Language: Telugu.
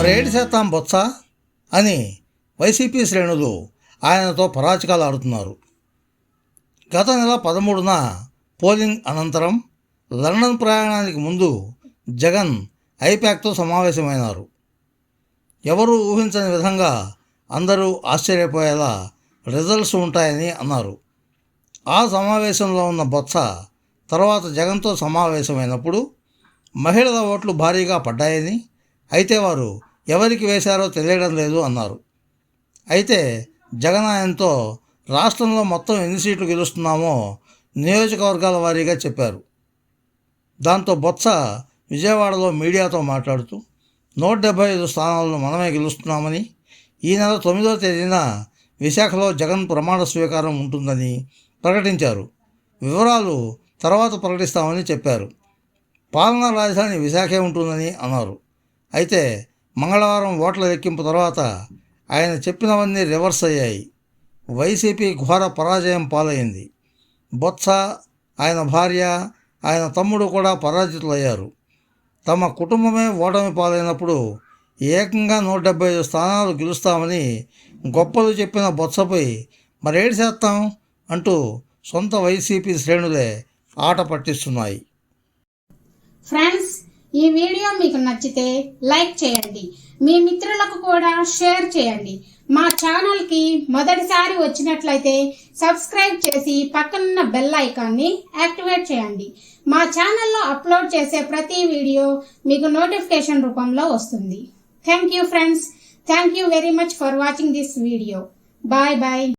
7% బొత్స అని వైసీపీ శ్రేణులు ఆయనతో పరాచికాలు ఆడుతున్నారు. గత నెల 13న పోలింగ్ అనంతరం లండన్ ప్రయాణానికి ముందు జగన్ ఐపాక్తో సమావేశమైనారు. ఎవరూ ఊహించని విధంగా అందరూ ఆశ్చర్యపోయేలా రిజల్ట్స్ ఉంటాయని అన్నారు. ఆ సమావేశంలో ఉన్న బొత్స తర్వాత జగన్తో సమావేశమైనప్పుడు మహిళల ఓట్లు భారీగా పడ్డాయని, అయితే వారు ఎవరికి వేశారో తెలియడం లేదు అన్నారు. అయితే జగన్ ఆయనతో రాష్ట్రంలో మొత్తం ఎన్ని సీట్లు గెలుస్తున్నామో నియోజకవర్గాల వారీగా చెప్పారు. దాంతో బొత్స విజయవాడలో మీడియాతో మాట్లాడుతూ 175 స్థానాలను మనమే గెలుస్తున్నామని, ఈ నెల 9వ తేదీన విశాఖలో జగన్ ప్రమాణ స్వీకారం ఉంటుందని ప్రకటించారు. వివరాలు తర్వాత ప్రకటిస్తామని చెప్పారు. పాలనా రాజధాని విశాఖే ఉంటుందని అన్నారు. అయితే మంగళవారం ఓట్ల లెక్కింపు తర్వాత ఆయన చెప్పినవన్నీ రివర్స్ అయ్యాయి. వైసీపీ ఘోర పరాజయం పాలైంది. బొత్స, ఆయన భార్య, ఆయన తమ్ముడు కూడా పరాజితులయ్యారు. తమ కుటుంబమే ఓటమి పాలైనప్పుడు ఏకంగా 175 స్థానాలు గెలుస్తామని గొప్పలు చెప్పిన బొత్సపై మరేడు చేస్తాం అంటూ సొంత వైసీపీ శ్రేణులే ఆట పట్టిస్తున్నాయి. ఫ్రెండ్స్, ఈ వీడియో మీకు నచ్చితే లైక్ చేయండి, మీ మిత్రులకు కూడా షేర్ చేయండి. మా ఛానల్కి మొదటిసారి వచ్చినట్లయితే సబ్స్క్రైబ్ చేసి పక్కనున్న బెల్ ఐకాన్ని యాక్టివేట్ చేయండి. మా ఛానల్లో అప్లోడ్ చేసే ప్రతి వీడియో మీకు నోటిఫికేషన్ రూపంలో వస్తుంది. Thank you friends. Thank you very much for watching this video. Bye bye.